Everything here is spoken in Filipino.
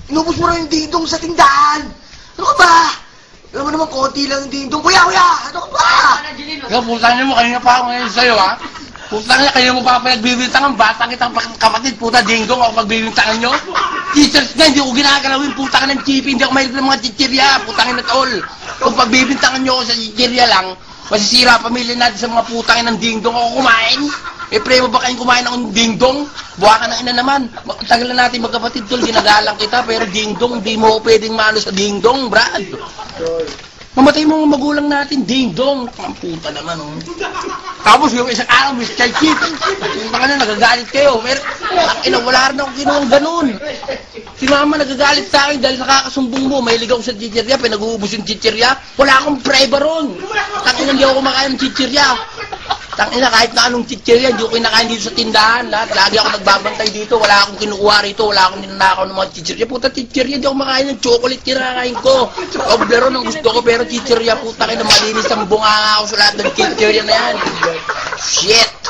Inubos mo na yung dingdong sa tindahan. Ano ka ba? Alam mo naman, konti lang yung dingdong. Kuya! Ano ka ba? Ikaw, putang niyo mo, kanina pa ako ngayon sa'yo, ha? Putang niya, kanina mo pa pinagbibintangan, batang kitang kapatid, puta, dingdong ako pagbibintangan nyo. Teachers nga, hindi ko ginagalawin, putang ng chippy, hindi ako mahilig ng mga chichirya, putang at all. Kung pagbibintangan nyo ako sa chichirya lang, masisira pamilya natin sa mga putang ng dingdong ako kumain. Eh, pre mo ba kayong kumain ng dingdong? Buha ka ng ina naman. Tagal na natin magkapatid tol, ginagalang kita, pero dingdong, di mo pwedeng maano sa dingdong, brad. Mamatay mo ang magulang natin, dingdong. Ang puta naman, oh. Tapos yung isang araw, Mr. Chief. Yung mga na, nagagalit kayo. Pero, ang ina, wala rin akong ginawang ganun. Si mama nagagalit sa akin dahil nakakasumbong mo. Mahilig ako sa chichirya, pinag-uubos yung chichirya. Wala akong preba ron. Tangina, hindi ako kumakain ng chichirya. Tangina, kahit na anong chichirya, hindi ko kinakain dito sa tindahan. Lahat, lagi ako nagbabantay dito. Wala akong kinukuha rito. Wala akong ninanakaw ng mga chichirya. Puta, chichirya, hindi ako makain ng chocolate. Kinakain ko. Toblerone ang gusto ko, pero chichirya, puta, kaya malinis ang bunga ako sa lahat ng chichirya na yan. Shit!